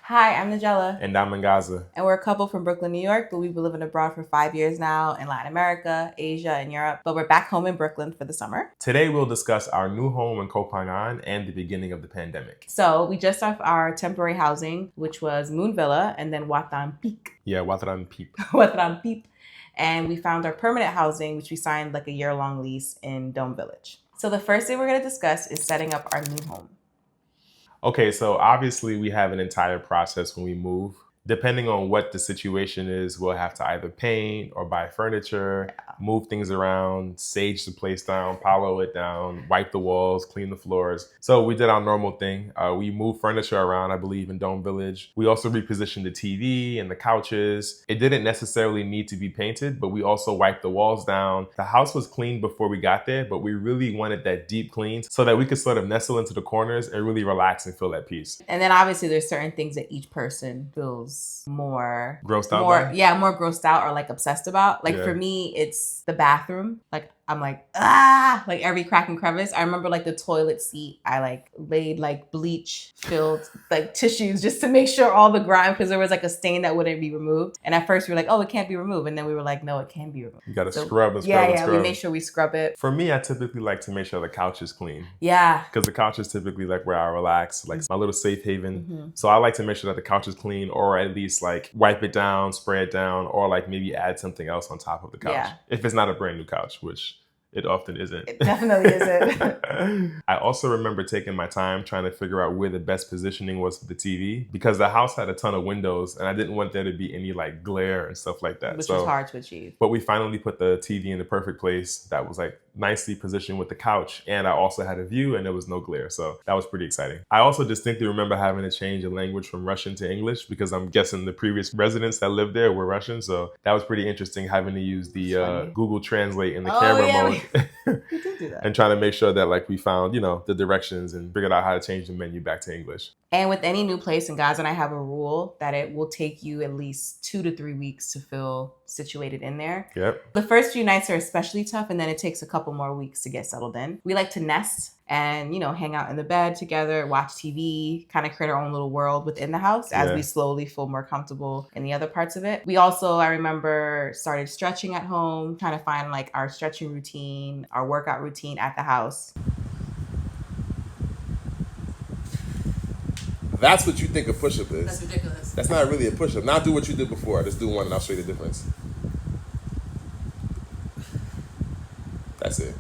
Hi, I'm Nigella. And I'm in Gaza. And we're a couple from Brooklyn, New York, but we've been living abroad for 5 years now in Latin America, Asia, and Europe. But we're back home in Brooklyn for the summer. Today we'll discuss our new home in Koh Phangan and the beginning of the pandemic. So we just left our temporary housing, which was Moon Villa and then Watan Peak. Yeah, Watan Peak. Watan Peak. And we found our permanent housing, which we signed like a year-long lease in Dome Village. So the first thing we're going to discuss is setting up our new home. Okay, so obviously we have an entire process when we move. Depending on what the situation is, we'll have to either paint or buy furniture, move things around, sage the place down, palo it down, wipe the walls, clean the floors. So we did our normal thing. We moved furniture around, I believe, in Dome Village. We also repositioned the TV and the couches. It didn't necessarily need to be painted, but we also wiped the walls down. The house was clean before we got there, but we really wanted that deep clean so that we could sort of nestle into the corners and really relax and feel at peace. And then obviously there's certain things that each person feels more grossed out more by? Yeah, more grossed out or like obsessed about. Like for me, it's the bathroom. Like I'm like, like every crack and crevice. I remember like the toilet seat, I like laid like bleach filled like tissues just to make sure all the grime, because there was like a stain that wouldn't be removed. And at first we were like, oh, it can't be removed. And then we were like, no, it can be removed. You gotta scrub and scrub and scrub. We make sure we scrub it. For me, I typically like to make sure the couch is clean. Yeah. Because the couch is typically like where I relax, like my little safe haven. So I like to make sure that the couch is clean, or at least like wipe it down, spray it down, or like maybe add something else on top of the couch. Yeah. If it's not a brand new couch, which it often isn't. It definitely isn't. I also remember taking my time trying to figure out where the best positioning was for the TV, because the house had a ton of windows and I didn't want there to be any like glare and stuff like that. Which was hard to achieve. But we finally put the TV in the perfect place that was like nicely positioned with the couch, and I also had a view and there was no glare. So that was pretty exciting. I also distinctly remember having to change the language from Russian to English, because I'm guessing the previous residents that lived there were Russian. So that was pretty interesting, having to use the Google Translate in the camera mode. We did do that. And trying to make sure that like we found, the directions and figured out how to change the menu back to English. And with any new place in Gaza, and I have a rule that it will take you at least 2 to 3 weeks to feel situated in there. Yep. The first few nights are especially tough, and then it takes a couple more weeks to get settled in. We like to nest and, hang out in the bed together, watch TV, kind of create our own little world within the house as we slowly feel more comfortable in the other parts of it. We also, I remember, started stretching at home, trying to find like our stretching routine, our workout routine at the house. That's what you think a push-up is. That's ridiculous. That's not really a push-up. Now do what you did before. Just do one and I'll show you the difference. That's it.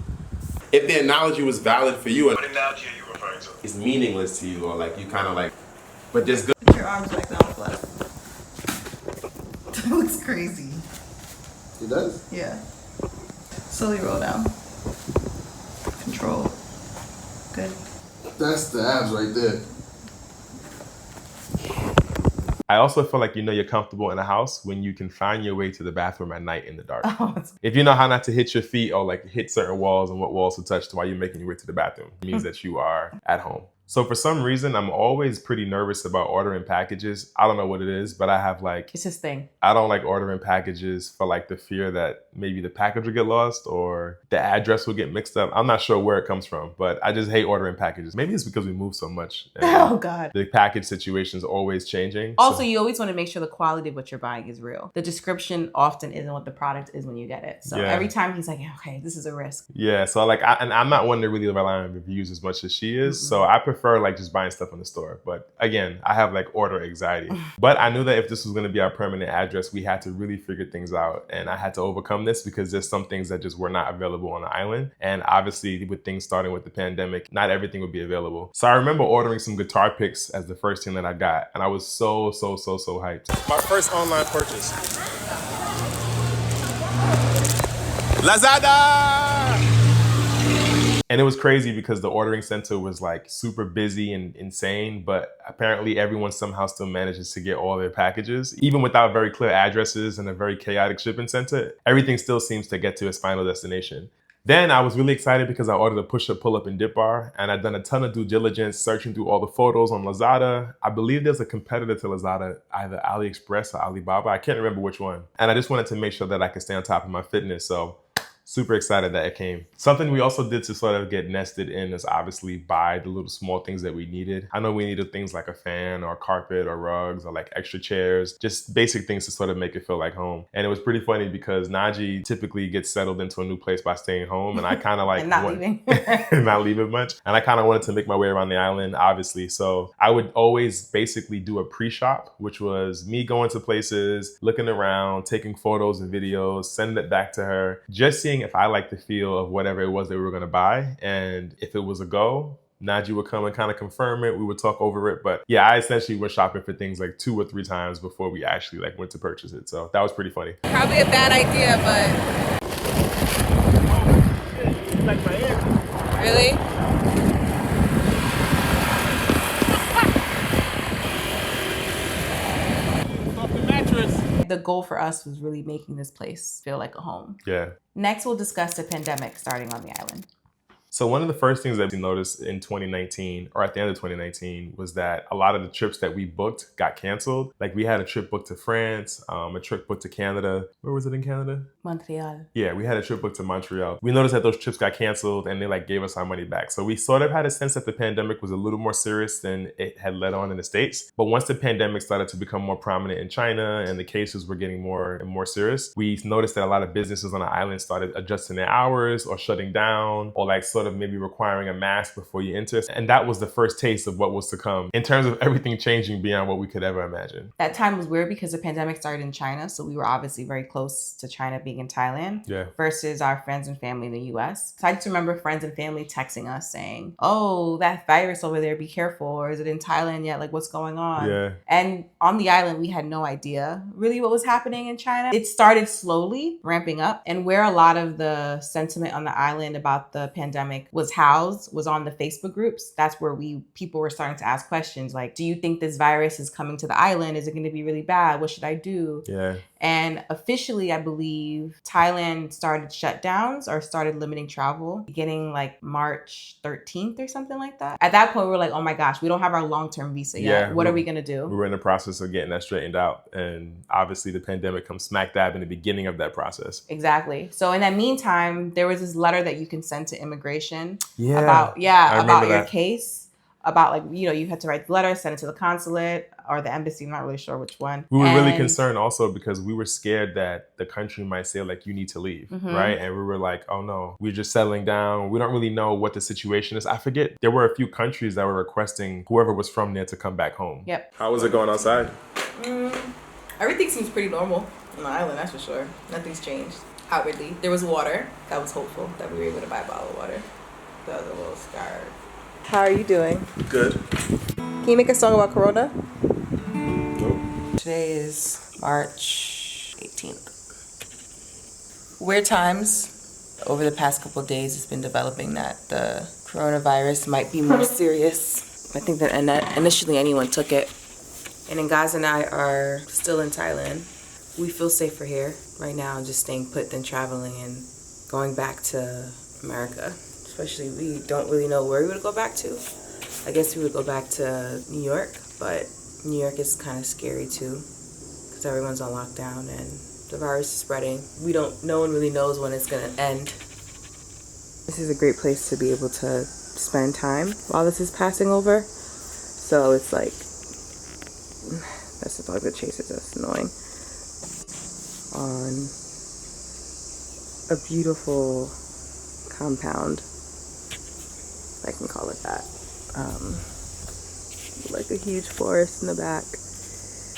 If the analogy was valid for you, What analogy are you referring to? it's meaningless to you, or like you kind of like, but just good. Put your arms like down flat. That looks crazy. It does? Yeah. Slowly roll down. Control. Good. That's the abs right there. I also feel like you're comfortable in a house when you can find your way to the bathroom at night in the dark. If you know how not to hit your feet or like hit certain walls and what walls to touch while you're making your way to the bathroom, it means that you are at home. So for some reason, I'm always pretty nervous about ordering packages. I don't know what it is, but I have like... It's his thing. I don't like ordering packages for like the fear that maybe the package will get lost or the address will get mixed up. I'm not sure where it comes from, but I just hate ordering packages. Maybe it's because we move so much. Oh God. The package situation is always changing. Also, you always want to make sure the quality of what you're buying is real. The description often isn't what the product is when you get it. So every time he's like, okay, this is a risk. Yeah, so like, I'm not one to really rely on reviews as much as she is. So I prefer like just buying stuff in the store. But again, I have like order anxiety. But I knew that if this was going to be our permanent address, we had to really figure things out. And I had to overcome this because there's some things that just were not available on the island. And obviously with things starting with the pandemic, not everything would be available. So I remember ordering some guitar picks as the first thing that I got. And I was so hyped. My first online purchase. Lazada! And it was crazy because the ordering center was like super busy and insane, but apparently everyone somehow still manages to get all their packages. Even without very clear addresses and a very chaotic shipping center, everything still seems to get to its final destination. Then I was really excited because I ordered a push-up, pull-up, and dip bar, and I'd done a ton of due diligence searching through all the photos on Lazada. I believe there's a competitor to Lazada, either AliExpress or Alibaba. I can't remember which one. And I just wanted to make sure that I could stay on top of my fitness. So super excited that it came. Something we also did to sort of get nested in is obviously buy the little small things that we needed. I know we needed things like a fan or carpet or rugs or like extra chairs, just basic things to sort of make it feel like home. And it was pretty funny because Naji typically gets settled into a new place by staying home, and I kind of like and not leaving. not leaving much. And I kind of wanted to make my way around the island, obviously. So I would always basically do a pre-shop, which was me going to places, looking around, taking photos and videos, sending it back to her, just seeing if I liked the feel of whatever it was that we were going to buy. And if it was a go, Naji would come and kind of confirm it. We would talk over it. But yeah, I essentially was shopping for things like 2 or 3 times before we actually like went to purchase it. So that was pretty funny. Probably a bad idea, but... Like my ear. Really? The goal for us was really making this place feel like a home. Yeah. Next, we'll discuss the pandemic starting on the island. So one of the first things that we noticed in 2019, or at the end of 2019, was that a lot of the trips that we booked got canceled. Like we had a trip booked to France, a trip booked to Canada. Where was it in Canada? Montreal. Yeah, we had a trip booked to Montreal. We noticed that those trips got canceled and they like gave us our money back. So we sort of had a sense that the pandemic was a little more serious than it had led on in the States. But once the pandemic started to become more prominent in China and the cases were getting more and more serious, we noticed that a lot of businesses on the island started adjusting their hours or shutting down or like sort of maybe requiring a mask before you enter. And that was the first taste of what was to come in terms of everything changing beyond what we could ever imagine. That time was weird because the pandemic started in China. So we were obviously very close to China being in Thailand versus our friends and family in the US. So I just remember friends and family texting us saying, oh, that virus over there, be careful. Or is it in Thailand yet? Like what's going on? Yeah. And on the island, we had no idea really what was happening in China. It started slowly ramping up. And where a lot of the sentiment on the island about the pandemic was housed was on the Facebook groups. That's where people were starting to ask questions like, do you think this virus is coming to the island? Is it going to be really bad? What should I do? Yeah. And officially, I believe Thailand started shutdowns or started limiting travel beginning like March 13th or something like that. At that point, we were like, oh my gosh, we don't have our long-term visa yet. What are we going to do? We were in the process of getting that straightened out. And obviously the pandemic comes smack dab in the beginning of that process. Exactly. So in that meantime, there was this letter that you can send to immigration about your case. About like, you had to write the letter, send it to the consulate or the embassy. I'm not really sure which one. We were really concerned also because we were scared that the country might say like, you need to leave, right? And we were like, oh no, we're just settling down. We don't really know what the situation is. I forget. There were a few countries that were requesting whoever was from there to come back home. Yep. How was it going outside? Everything seems pretty normal on the island, that's for sure. Nothing's changed outwardly. There was water. That was hopeful that we were able to buy a bottle of water. That was a little scared. How are you doing? Good. Can you make a song about Corona? Nope. Today is March 18th. Weird times. Over the past couple of days, it's been developing that the coronavirus might be more serious. I think that initially anyone took it. And Ngaz and I are still in Thailand. We feel safer here right now, just staying put than traveling and going back to America. Especially, we don't really know where we would go back to. I guess we would go back to New York, but New York is kind of scary too, because everyone's on lockdown and the virus is spreading. No one really knows when it's gonna end. This is a great place to be able to spend time while this is passing over. So it's like, that's the dog that chases us, annoying. On a beautiful compound, I can call it that. Like a huge forest in the back.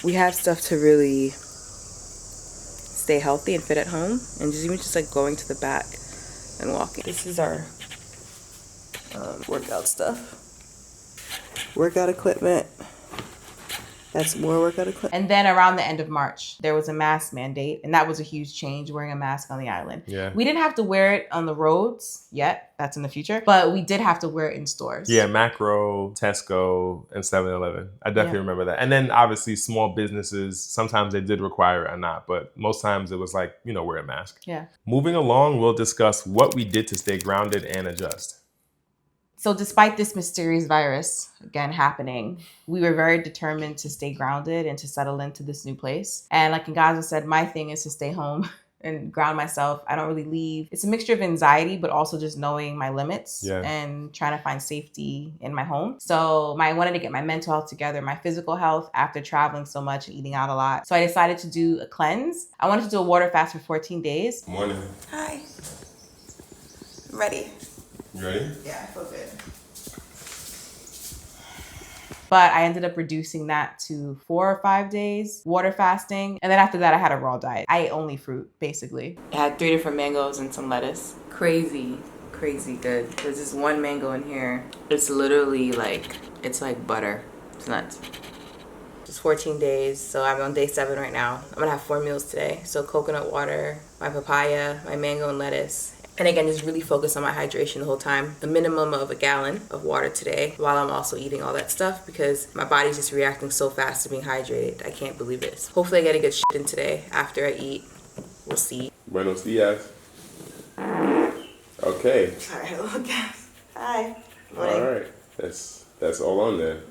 We have stuff to really stay healthy and fit at home, and just like going to the back and walking. This is our workout stuff. Workout equipment. That's more workout equipment. And then around the end of March, there was a mask mandate, and that was a huge change, wearing a mask on the island. Yeah. We didn't have to wear it on the roads yet. That's in the future. But we did have to wear it in stores. Yeah, Macro, Tesco, and 7-Eleven. I definitely remember that. And then obviously small businesses, sometimes they did require it or not, but most times it was like, wear a mask. Yeah. Moving along, we'll discuss what we did to stay grounded and adjust. So despite this mysterious virus, again, happening, we were very determined to stay grounded and to settle into this new place. And like Ngaza said, my thing is to stay home and ground myself. I don't really leave. It's a mixture of anxiety, but also just knowing my limits and trying to find safety in my home. So I wanted to get my mental health together, my physical health after traveling so much and eating out a lot. So I decided to do a cleanse. I wanted to do a water fast for 14 days. Morning. Hi. I'm ready. You ready? Yeah, I feel good. But I ended up reducing that to 4 or 5 days water fasting. And then after that, I had a raw diet. I ate only fruit, basically. I had 3 different mangoes and some lettuce. Crazy good. There's this one mango in here. It's literally it's like butter. It's nuts. Just 14 days, so I'm on day 7 right now. I'm gonna have 4 meals today. So coconut water, my papaya, my mango and lettuce. And again, just really focus on my hydration the whole time. A minimum of 1 gallon of water today while I'm also eating all that stuff because my body's just reacting so fast to being hydrated. I can't believe this. Hopefully I get a good shit in today after I eat. We'll see. Buenos dias. Okay. All right, little guys. Hi. All right. That's all on there.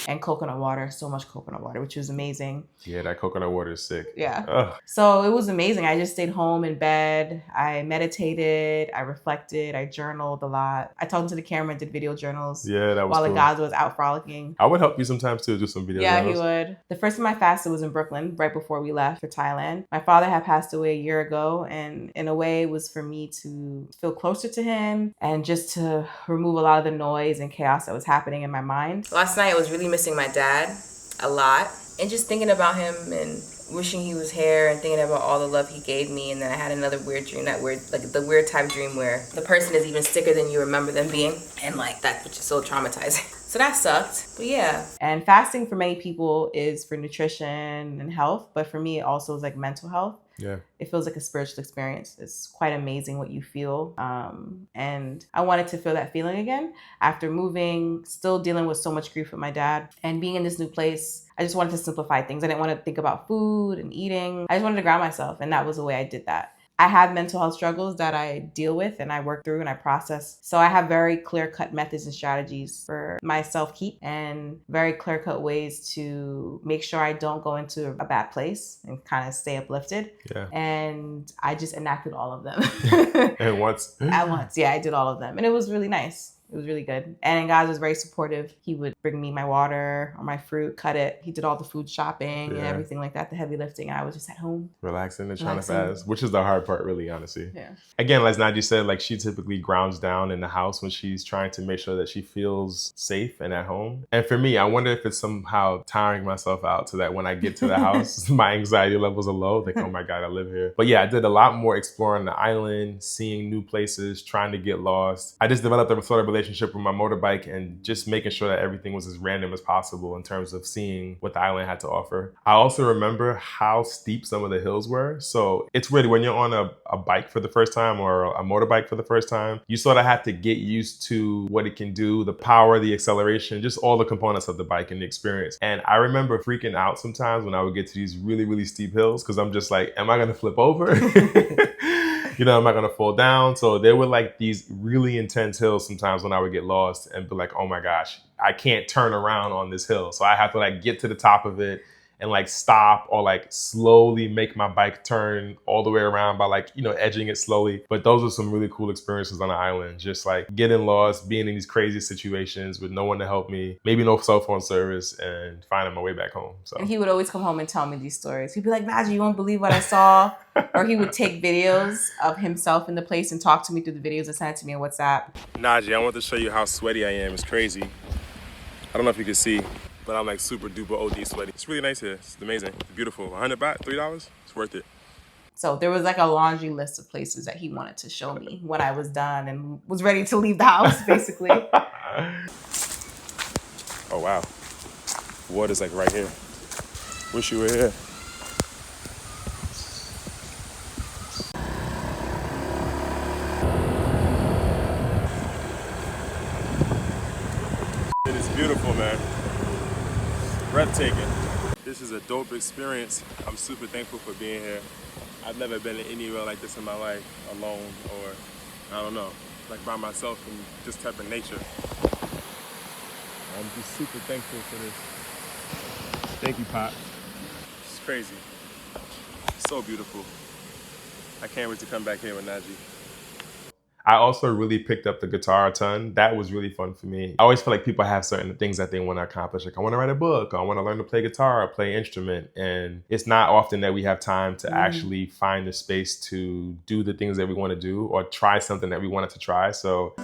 And coconut water, so much coconut water, which was amazing. Yeah, that coconut water is sick. Yeah. Ugh. So it was amazing. I just stayed home in bed. I meditated. I reflected. I journaled a lot. I talked to the camera and did video journals. Yeah, that was while cool. the guys was out frolicking. I would help you sometimes too, do some videos. Yeah, he would. The first time I fasted was in Brooklyn, right before we left for Thailand. My father had passed away a year ago, and in a way it was for me to feel closer to him and just to remove a lot of the noise and chaos that was happening in my mind. Last night I was really missing my dad a lot and just thinking about him and wishing he was here and thinking about all the love he gave me. And then I had another weird dream, the weird type dream where the person is even sicker than you remember them being, and that which is so traumatizing. So that sucked, but yeah. And fasting for many people is for nutrition and health, but for me it also is mental health. Yeah. It feels like a spiritual experience. It's quite amazing what you feel. And I wanted to feel that feeling again after moving, still dealing with so much grief with my dad and being in this new place. I just wanted to simplify things. I didn't want to think about food and eating. I just wanted to ground myself. And that was the way I did that. I have mental health struggles that I deal with and I work through and I process. So I have very clear-cut methods and strategies for my self-keep and very clear-cut ways to make sure I don't go into a bad place and kind of stay uplifted. Yeah. And I just enacted all of them. At once? At once, yeah, I did all of them. And it was really nice. It was really good. And God was very supportive. He would bring me my water or my fruit, cut it. He did all the food shopping and everything like that, the heavy lifting. And I was just at home. Relaxing and trying to fast, which is the hard part, really, honestly. Yeah. Again, as Naji said, she typically grounds down in the house when she's trying to make sure that she feels safe and at home. And for me, I wonder if it's somehow tiring myself out so that when I get to the house, my anxiety levels are low. Like, oh my God, I live here. But yeah, I did a lot more exploring the island, seeing new places, trying to get lost. I just developed a sort of relationship with my motorbike and just making sure that everything was as random as possible in terms of seeing what the island had to offer. I also remember how steep some of the hills were. So it's weird when you're on a bike for the first time or a motorbike for the first time, you sort of have to get used to what it can do, the power, the acceleration, just all the components of the bike and the experience. And I remember freaking out sometimes when I would get to these really, really steep hills because I'm just like, am I going to flip over? Am I going to fall down? So there were these really intense hills sometimes when I would get lost and be like, oh my gosh, I can't turn around on this hill. So I have to get to the top of it and stop or slowly make my bike turn all the way around by edging it slowly. But those are some really cool experiences on the island. Just getting lost, being in these crazy situations with no one to help me, maybe no cell phone service, and finding my way back home. So. And he would always come home and tell me these stories. He'd be like, Naji, you won't believe what I saw. Or he would take videos of himself in the place and talk to me through the videos and send it to me on WhatsApp. Naji, I want to show you how sweaty I am. It's crazy. I don't know if you can see, but I'm super duper OD sweaty. It's really nice here. It's amazing. It's beautiful. 100 baht, $3. It's worth it. So there was a laundry list of places that he wanted to show me when I was done and was ready to leave the house, basically. Oh, wow. Water's right here. Wish you were here. It is beautiful, man. Breathtaking. This is a dope experience. I'm super thankful for being here. I've never been anywhere like this in my life, alone or, I don't know, by myself in this type of nature. I'm just super thankful for this. Thank you, Pop. It's crazy. So beautiful. I can't wait to come back here with Najee. I also really picked up the guitar a ton. That was really fun for me. I always feel like people have certain things that they want to accomplish. Like I want to write a book, or I want to learn to play guitar or play instrument. And it's not often that we have time to actually find the space to do the things that we want to do or try something that we wanted to try. So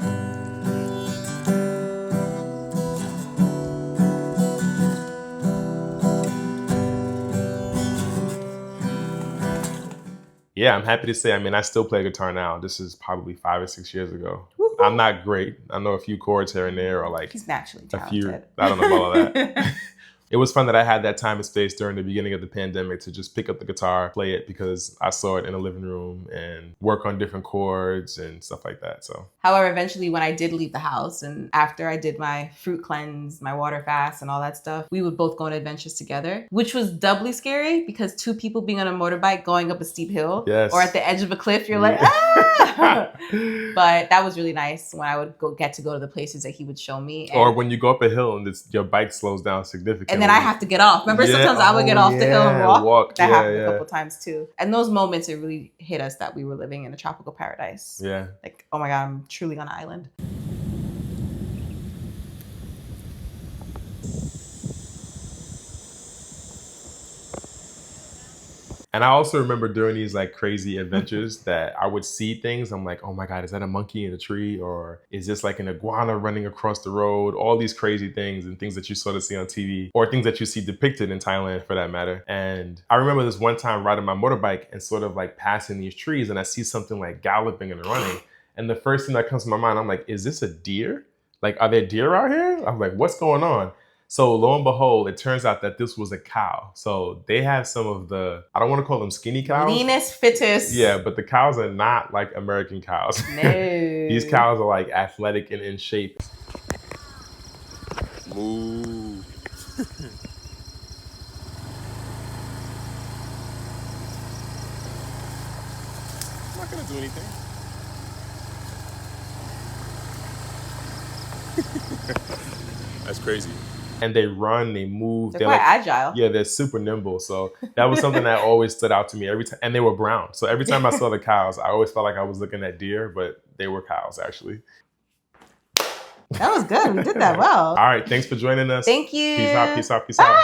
yeah, I'm happy to say, I mean, I still play guitar now. This is probably 5 or 6 years ago. Woo-hoo. I'm not great. I know a few chords here and there, or like He's naturally a few. talented. I don't know about all that. It was fun that I had that time and space during the beginning of the pandemic to just pick up the guitar, play it because I saw it in the living room and work on different chords and stuff like that. So, however, eventually when I did leave the house and after I did my fruit cleanse, my water fast and all that stuff, we would both go on adventures together, which was doubly scary because two people being on a motorbike going up a steep hill or at the edge of a cliff, you're like, ah! But that was really nice when I would get to go to the places that he would show me. Or when you go up a hill and your bike slows down significantly. And then I have to get off. Remember, sometimes I would get off the hill and walk. That happened a couple times too. And those moments, it really hit us that we were living in a tropical paradise. Yeah. Like, oh my God, I'm truly on an island. And I also remember during these like crazy adventures that I would see things. I'm like, oh my God, is that a monkey in a tree? Or is this like an iguana running across the road? All these crazy things and things that you sort of see on TV or things that you see depicted in Thailand for that matter. And I remember this one time riding my motorbike and sort of like passing these trees and I see something like galloping and running. And the first thing that comes to my mind, I'm like, is this a deer? Like, are there deer out here? I'm like, what's going on? So lo and behold, it turns out that this was a cow. So they have some of the, I don't want to call them skinny cows. Leanest, fittest. Yeah, but the cows are not like American cows. No. These cows are like athletic and in shape. Moo. I'm not gonna do anything. That's crazy. And they run, they move. They're quite like, agile. Yeah, they're super nimble. So that was something that always stood out to me every time. And they were brown. So every time I saw the cows, I always felt like I was looking at deer, but they were cows actually. That was good. We did that well. All right. Thanks for joining us. Thank you. Peace out, peace out, peace Bye. out.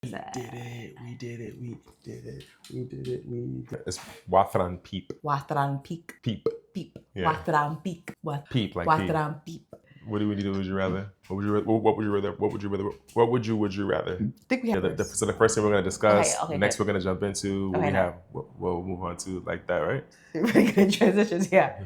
We did it. We did it. We did it. We did it. We did it. It's Watran Peep. Watran peak. Peep. Peep. Yeah. Watran peak. Peep, like Watran peep. What do we do? Would you rather? What would you rather? What would you rather? What would you rather? What would you rather? I think we have So the first thing we're going to discuss. Okay, next good. we're going to jump into what we have. We'll move on to like that, right? We're going to transitions, yeah.